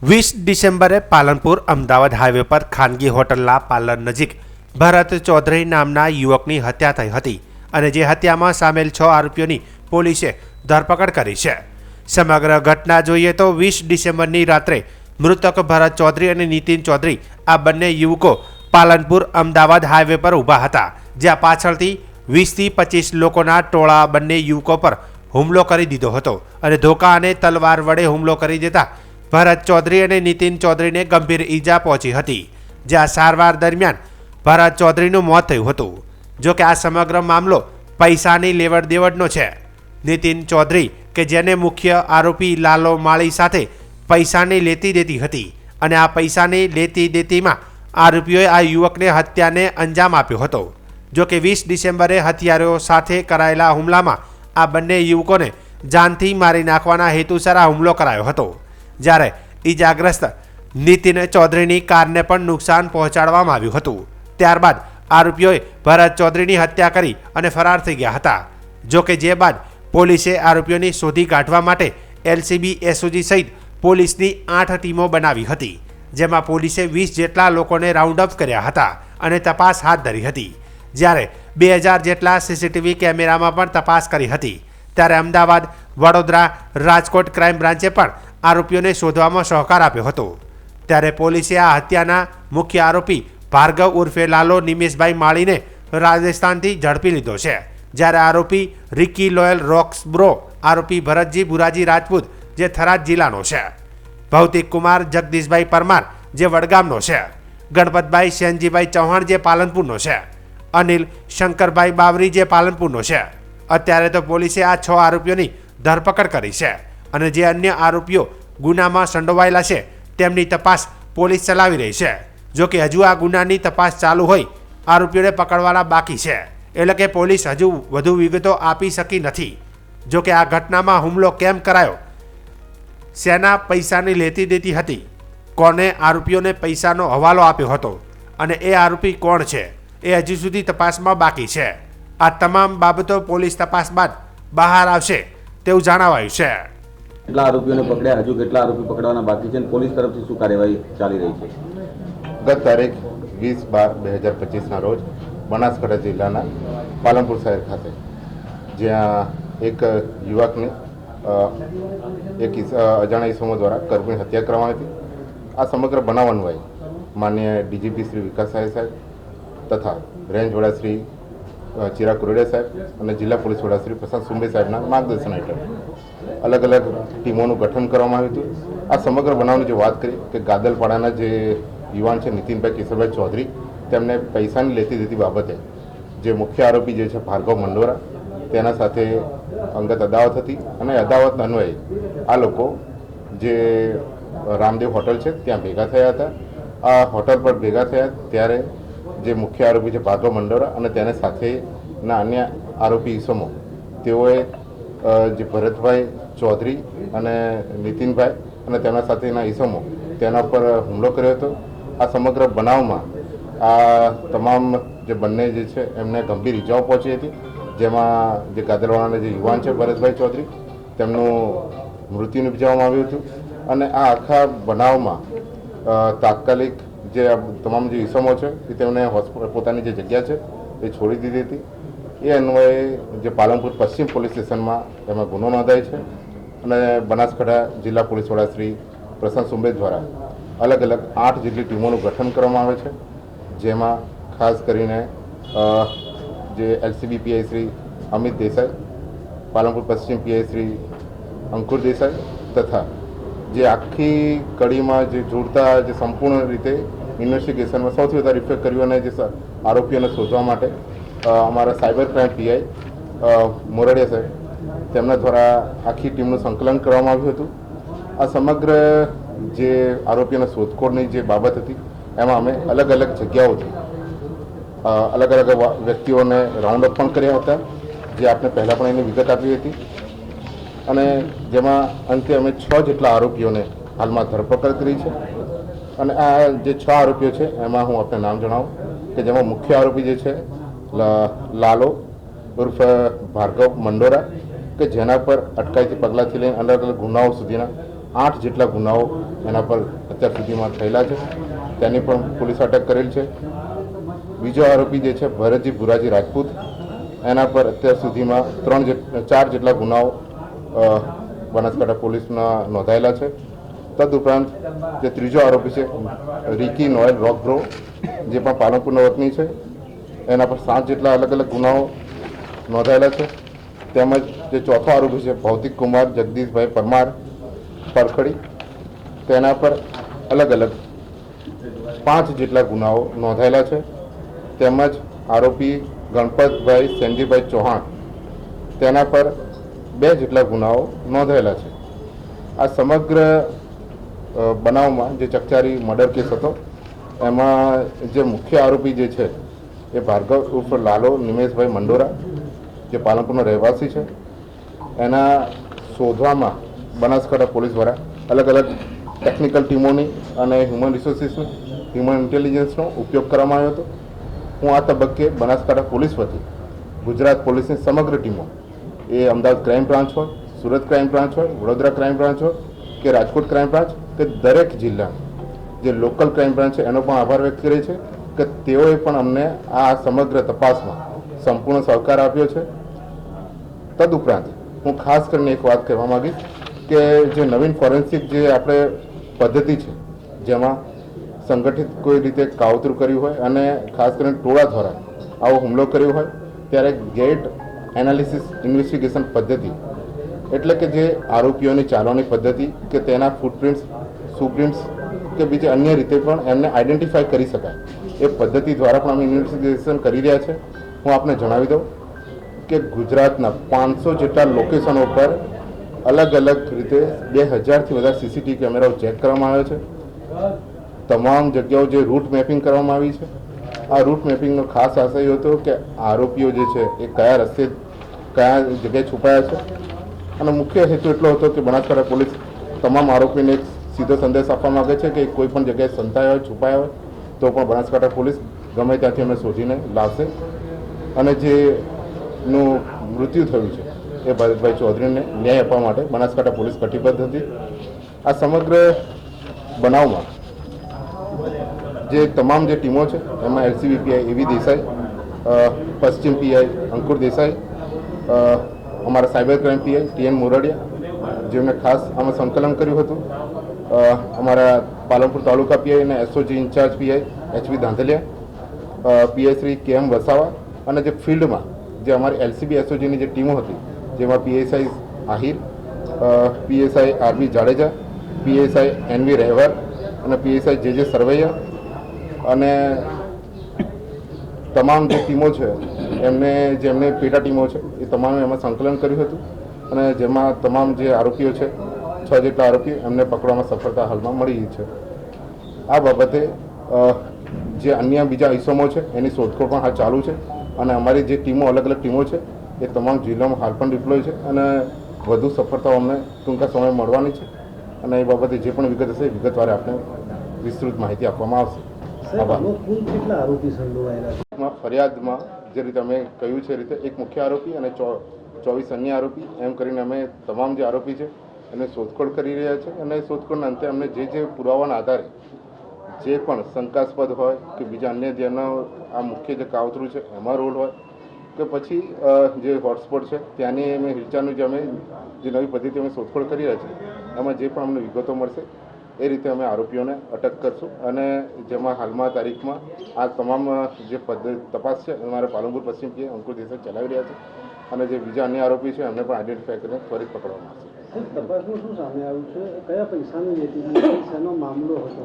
20 ડિસેમ્બરે પાલનપુર અમદાવાદ હાઈવે પર ખાનગી હોટલના પાર્લર નજીક ભરત ચૌધરી નામના યુવકની હત્યા થઈ હતી અને જે હત્યામાં સામેલ 6 આરોપીઓની પોલીસે ધરપકડ કરી છે। સમગ્ર ઘટના જોઈએ તો 20 ડિસેમ્બરની રાત્રે મૃતક ભરત ચૌધરી અને નીતિન ચૌધરી આ બંને યુવકો પાલનપુર અમદાવાદ હાઈવે પર ઊભા હતા, જ્યાં પાછળથી 20 થી 25 લોકોના ટોળા બંને યુવકો પર હુમલો કરી દીધો હતો અને ધોકા અને તલવાર વડે હુમલો કરી દેતા ભરત ચૌધરી અને નીતિન ચૌધરીને ગંભીર ઈજા પહોંચી હતી, જ્યાં સારવાર દરમિયાન ભરત ચૌધરીનું મોત થયું હતું। જો કે આ સમગ્ર મામલો પૈસાની લેવડ દેવડનો છે। નીતિન ચૌધરી કે જેને મુખ્ય આરોપી લાલો માળી સાથે પૈસાની લેતી દેતી હતી અને આ પૈસાની લેતી દેતીમાં આરોપીઓએ આ યુવકને હત્યાને અંજામ આપ્યો હતો। જો કે 20 ડિસેમ્બરે હથિયારો સાથે કરાયેલા હુમલામાં આ બંને યુવકોને જાનથી મારી નાખવાના હેતુસર આ હુમલો કરાયો હતો, જ્યારે ઈજાગ્રસ્ત નીતિન ચૌધરીની કારને પણ નુકસાન પહોંચાડવામાં આવ્યું હતું। ત્યારબાદ આરોપીઓએ ભરત ચૌધરીની હત્યા કરી અને ફરાર થઈ ગયા હતા। જો કે જે બાદ પોલીસે આરોપીઓની શોધી કાઢવા માટે એલસીબી એસઓજી સહિત પોલીસની 8 ટીમો બનાવી હતી, જેમાં પોલીસે 20 જેટલા લોકોને રાઉન્ડ અપ કર્યા હતા અને તપાસ હાથ ધરી હતી, જ્યારે 2000 જેટલા સીસીટીવી કેમેરામાં પણ તપાસ કરી હતી। ત્યારે અમદાવાદ, વડોદરા, રાજકોટ ક્રાઇમ બ્રાન્ચે પણ આરોપીઓને શોધવામાં સહકાર આપ્યો હતો। ત્યારે પોલીસે આ હત્યાના મુખ્ય આરોપી ભાર્ગવ ઉર્ફે લાલો નિમેશભાઈ માળીને રાજસ્થાનથી ઝડપી લીધો છે, જ્યારે આરોપી રિકી લોયલ રોક્સબ્રો આરોપી ભરતજી ભુરાજી રાજપૂત જે થરાદ જિલ્લાનો છે, ભૌતિક કુમાર જગદીશભાઈ પરમાર જે વડગામનો છે, ગણપતભાઈ સેનજીભાઈ ચૌહાણ જે પાલનપુરનો છે, અનિલ શંકરભાઈ બાવરી જે પાલનપુરનો છે। અત્યારે તો પોલીસે આ 6 આરોપીઓની ધરપકડ કરી છે અને જે અન્ય આરોપીઓ ગુનામાં સંડોવાયેલા છે તેમની તપાસ પોલીસ ચલાવી રહી છે। જો કે હજુ આ ગુનાની તપાસ ચાલુ હોય આરોપીઓને પકડવાના બાકી છે, એટલે કે પોલીસ હજુ વધુ વિગતો આપી શકી નથી। જો કે આ ઘટનામાં હુમલો કેમ કરાયો, શેના પૈસાની લેતી દેતી હતી, કોને આરોપીઓને પૈસાનો હવાલો આપ્યો હતો અને એ આરોપી કોણ છે એ હજુ સુધી તપાસમાં બાકી છે। આ તમામ બાબતો પોલીસ તપાસ બાદ બહાર આવશે તેવું જણાવાયું છે। કેટલા આરોપીઓને પકડ્યા, હજુ કેટલા આરોપી પકડવાના બાકી છે અને પોલીસ તરફથી શું કાર્યવાહી ચાલી રહી છે? ગત તારીખ 20/12/2025ના રોજ બનાસકાંઠા જિલ્લાના પાલનપુર શહેર ખાતે જ્યાં એક યુવકને એક અજાણ્યા ઇસમો દ્વારા કરપીણ હત્યા કરવામાં આવી હતી। આ સમગ્ર બનાવ અન્વયે માનનીય ડીજીપી શ્રી વિકાસ સાહેબ તથા રેન્જ વડા શ્રી ચિરાગ કુરડિયા સાહેબ અને જિલ્લા પોલીસ વડા શ્રી પ્રશાંત સુંબે સાહેબના માર્ગદર્શન હેઠળ અલગ અલગ ટીમોનું ગઠન કરવામાં આવ્યું હતું। આ સમગ્ર બનાવની જે વાત કરી કે ગાદલપાડાના જે યુવાન છે નીતિનભાઈ કેશવભાઈ ચૌધરી, તેમને પૈસાની લેતી દેતી બાબતે જે મુખ્ય આરોપી જે છે ભાર્ગવ મંડોરા, તેના સાથે અંગત અદાવત હતી અને અદાવત અન્વયે આ લોકો જે રામદેવ હોટલ છે ત્યાં ભેગા થયા હતા। આ હોટલ પર ભેગા થયા ત્યારે જે મુખ્ય આરોપી છે ભાર્ગવ મંડોરા અને તેને સાથેના અન્ય આરોપી ઈસમો તેઓએ જે ભરતભાઈ ચૌધરી અને નીતિનભાઈ અને તેમના સાથેના ઈસમો તેના પર હુમલો કર્યો હતો। આ સમગ્ર બનાવમાં આ તમામ જે બંને જે છે એમને ગંભીર ઈજાઓ પહોંચી હતી, જેમાં જે ગાદરવાડાના જે યુવાન છે ભરતભાઈ ચૌધરી તેમનું મૃત્યુ નિપજાવવામાં આવ્યું હતું અને આ આખા બનાવમાં તાત્કાલિક જે તમામ જે ઈસમો છે એ તેમને પોતાની જે જગ્યા છે એ છોડી દીધી હતી। એ અન્વયે જે પાલનપુર પશ્ચિમ પોલીસ સ્ટેશનમાં એમાં ગુનો નોંધાય છે અને બનાસકાંઠા જિલ્લા પોલીસ વડા શ્રી પ્રશાંત સુંબે દ્વારા અલગ અલગ 8 જેટલી ટીમોનું ગઠન કરવામાં આવે છે, જેમાં ખાસ કરીને જે એલસીબી પીઆઈ શ્રી અમિત દેસાઈ, પાલનપુર પશ્ચિમ પીઆઈ શ્રી અંકુર દેસાઈ તથા જે આખી કડીમાં જે જોડતા જે સંપૂર્ણ રીતે ઇન્વેસ્ટિગેશનમાં સૌથી વધારે ઇફેક્ટ કર્યું અને જે આરોપીઓને શોધવા માટે અમારા સાયબર ક્રાઇમ પીઆઈ મોરડિયા સાહેબ તેમના દ્વારા આખી ટીમનું સંકલન કરવામાં આવ્યું હતું। આ સમગ્ર જે આરોપીઓના શોધખોળની જે બાબત હતી એમાં અમે અલગ અલગ જગ્યાઓથી અલગ અલગ વ્યક્તિઓને રાઉન્ડ અપ પણ કર્યા હતા, જે આપણે પહેલાં પણ એની વિગત આપી હતી અને જેમાં અંતે અમે 6 જેટલા આરોપીઓને હાલમાં ધરપકડ કરી છે। અને આ જે 6 આરોપીઓ છે એમાં હું આપને નામ જણાવું કે જેમાં મુખ્ય આરોપી જે છે લાલો ઉર્ફ ભાર્ગવ મંડોરા કે જેના પર અટકાયતી પગલાંથી લઈને અલગ અલગ ગુનાઓ સુધીના 8 જેટલા ગુનાઓ એના પર અત્યાર સુધીમાં થયેલા છે, તેની પણ પોલીસ અટક કરેલ છે. બીજો આરોપી જે છે ભરતજી ભુરાજી રાજપૂત, એના પર અત્યાર સુધીમાં 4 જેટલા ગુનાઓ બનાસકાંઠા પોલીસના નોંધાયેલા છે. તદુપરાંત જે ત્રીજો આરોપી છે રિકી નોયલ રોકબ્રો, જે પણ પાલનપુરનો વતની છે, એના પર 7 જેટલા અલગ અલગ ગુનાઓ નોંધાયેલા છે. તેમજ જે ચોથો આરોપી છે ભૌતિક કુમાર જગદીશભાઈ પરમાર પરખડી, તેના પર અલગ અલગ 5 જેટલા ગુનાઓ નોંધાયેલા છે. તેમજ આરોપી ગણપતભાઈ સેનજીભાઈ ચૌહાણ, તેના પર 2 જેટલા ગુનાઓ નોંધાયેલા છે. આ સમગ્ર બનાવમાં જે ચકચારી મર્ડર કેસ હતો, એમાં જે મુખ્ય આરોપી જે છે એ ભાર્ગવ ઉર્ફ લાલો નિમેશભાઈ મંડોરા, જે પાલનપુરનો રહેવાસી છે, એના શોધવામાં બનાસકાંઠા પોલીસ દ્વારા અલગ અલગ ટેકનિકલ ટીમોની અને હ્યુમન રિસોર્સિસની, હ્યુમન ઇન્ટેલિજન્સનો ઉપયોગ કરવામાં આવ્યો હતો. હું આ તબક્કે બનાસકાંઠા પોલીસ વતી ગુજરાત પોલીસની સમગ્ર ટીમો, એ અમદાવાદ ક્રાઇમ બ્રાન્ચ હોય, સુરત ક્રાઇમ બ્રાન્ચ હોય, વડોદરા ક્રાઇમ બ્રાન્ચ હોય કે રાજકોટ ક્રાઇમ બ્રાન્ચ કે દરેક જિલ્લા જે લોકલ ક્રાઇમ બ્રાન્ચ છે એનો પણ આભાર વ્યક્ત કરે છે કે તેઓએ પણ અમને આ સમગ્ર તપાસમાં સંપૂર્ણ સહકાર આપ્યો છે. તદુપરાંત હું ખાસ કરીને એક વાત કહેવા માગીશ કે જે નવીન ફોરેન્સિક જે આપણે પદ્ધતિ છે, જેમાં સંગઠિત કોઈ રીતે કાવતરું કર્યું હોય અને ખાસ કરીને ટોળા દ્વારા આવો હુમલો કર્યો હોય, ત્યારે ગેટ એનાલિસિસ ઇન્વેસ્ટિગેશન પદ્ધતિ, એટલે કે જે આરોપીઓની ચાલવાની પદ્ધતિ કે તેના ફૂટપ્રિન્ટ્સ, સુપ્રિન્ટ્સ કે બીજી અન્ય રીતે પણ એમને આઈડેન્ટિફાય કરી શકાય, એ પદ્ધતિ દ્વારા પણ અમે ઇન્વેસ્ટિગેશન કરી રહ્યા છે. હું આપને જણાવી દઉં કે ગુજરાતના 500 જેટલા લોકેશનો પર અલગ અલગ રીતે 2000થી વધારે સીસીટીવી કેમેરાઓ ચેક કરવામાં આવ્યા છે. તમામ જગ્યાઓ જે રૂટ મેપિંગ કરવામાં આવી છે, આ રૂટ મેપિંગનો ખાસ આશય હતો કે આરોપીઓ જે છે એ કયા રસ્તે કયા જગ્યાએ છુપાયા છે, અને મુખ્ય હેતુ એટલો હતો કે બનાસકાંઠા પોલીસ તમામ આરોપીને એક સીધો સંદેશ આપવા માગે છે કે કોઈ પણ જગ્યાએ સંતાયા હોય, છુપાયા હોય તો પણ બનાસકાંઠા પોલીસ ગમે ત્યાંથી અમે શોધીને લાવશે. અને જેનું મૃત્યુ થયું છે એ ભરતભાઈ ચૌધરીને ન્યાય આપવા માટે બનાસકાંઠા પોલીસ કટિબદ્ધ હતી. આ સમગ્ર બનાવમાં જે તમામ જે ટીમો છે એમાં એલસીબી પીઆઈ એવી દેસાઈ, પશ્ચિમ પીઆઈ અંકુર દેસાઈ, અમારા સાયબર ક્રાઇમ પીઆઈ ટીએન મોરડિયા, જેમણે ખાસ આમાં સંકલન કર્યું હતું, અમારા પાલનપુર તાલુકા પીઆઈ અને SOG in charge PI HV Dhandhaliya, PI Shri KM Vasava, અને જે ફિલ્ડમાં જે અમારી એલસીબી એસઓજીની જે ટીમો હતી, જેમાં PSI Ahir, PSI R B Jadeja, PSI N V Rahevar અને પીએસઆઈ જે સરવૈયા, અને તમામ જે ટીમો છે જેમને પેટા ટીમો છે એ તમામે એમાં સંકલન કર્યું હતું. અને જેમાં તમામ જે આરોપીઓ છે 6 જેટલા આરોપીઓ એમને પકડવામાં સફળતા હાલમાં મળી છે. આ બાબતે જે અન્ય બીજા ઇસમો છે એની શોધખોળ પણ હાલ ચાલુ છે, અને અમારી જે ટીમો અલગ અલગ ટીમો છે એ તમામ જિલ્લામાં હાલ પણ ડિપ્લોય છે, અને વધુ સફળતાઓ અમને ટૂંકા સમયમાં મળવાની છે. અને એ બાબતે જે પણ વિગત હશે વિગતવાર આપણે વિસ્તૃત માહિતી આપવામાં આવશે. ફરિયાદમાં જે રીતે અમે કહ્યું છે એ રીતે એક મુખ્ય આરોપી અને 24 અન્ય આરોપી, એમ કરીને અમે તમામ જે આરોપી છે એને શોધખોળ કરી રહ્યા છે. અને શોધખોળના અંતે અમને જે પુરાવાના આધારે જે પણ શંકાસ્પદ હોય કે બીજા અન્ય જેનો આ મુખ્ય જે કાવતરું છે એમાં રોલ હોય કે પછી જે હોટસ્પોટ છે ત્યાંની અમે હિલચાલનું જે નવી પદ્ધતિ અમે શોધખોળ કરી રહ્યા છીએ, એમાં જે પણ અમને વિગતો મળશે એ રીતે અમે આરોપીઓને અટક કરશું. અને જેમાં હાલમાં તારીખમાં આ તમામ જે તપાસ છે અમારે પાલનપુર પશ્ચિમ પીએ અંકુર દેસાઈ ચલાવી રહ્યા છે, અને જે બીજા અન્ય આરોપી છે એમને પણ આઈડેન્ટિફાય કરીને ત્વરિત પકડવામાં આવશે. તપાસમાં શું સામે આવ્યું છે? કયા પૈસાની લેતી શેનો મામલો હતો?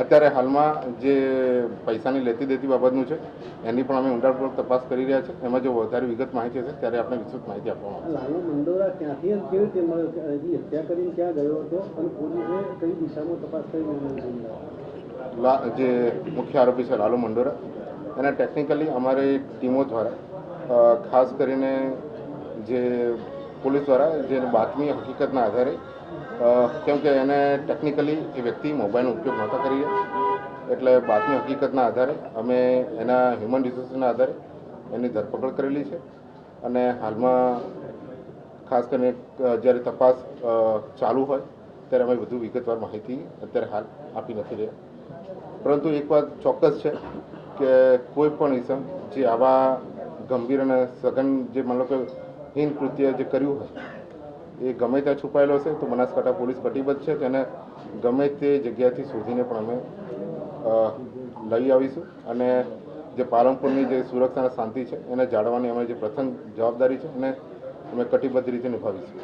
અત્યારે હાલમાં જે પૈસાની લેતી દેતી બાબતનું છે એની પણ અમે ઊંડાણપૂર્વક તપાસ કરી રહ્યા છે. એમાં જો વધારે વિગત માહિતી હશે ત્યારે આપણે વિસ્તૃત માહિતી આપવામાં આવશે. લાલો મંડોરા ક્યાંથી કેવી રીતે મળે, હત્યા કરીને ક્યાં ગયો હતો અને પોલીસે કઈ દિશામાં તપાસ કરી? જે મુખ્ય આરોપી છે લાલો મંડોરા, એને ટેકનિકલી અમારી ટીમો દ્વારા ખાસ કરીને જે પોલીસ દ્વારા જે બાતમી હકીકતના આધારે, કેમ કે એને ટેકનિકલી એ વ્યક્તિ મોબાઈલનો ઉપયોગ નહોતા કરી રહ્યા, એટલે બાતમી હકીકતના આધારે અમે એના હ્યુમન રિસોર્સના આધારે એની ધરપકડ કરેલી છે. અને હાલમાં ખાસ કરીને જ્યારે તપાસ ચાલુ હોય ત્યારે અમે વધુ વિગતવાર માહિતી અત્યારે હાલ આપી નથી રહ્યા. પરંતુ એક વાત ચોક્કસ છે કે કોઈ પણ ઇસમ જે આવા ગંભીર અને સઘન જે માનો કે હીન કૃત્ય જે કર્યું હોય એ ગમે ત્યાં છુપાયેલો હશે તો બનાસકાંઠા પોલીસ કટિબદ્ધ છે તેને ગમે તે જગ્યાથી શોધીને પણ અમે લઈ આવીશું અને જે પાલનપુરની જે સુરક્ષા અને શાંતિ છે એને જાળવવાની અમારી જે પ્રથમ જવાબદારી છે એને અમે કટિબદ્ધ રીતે નિભાવીશું.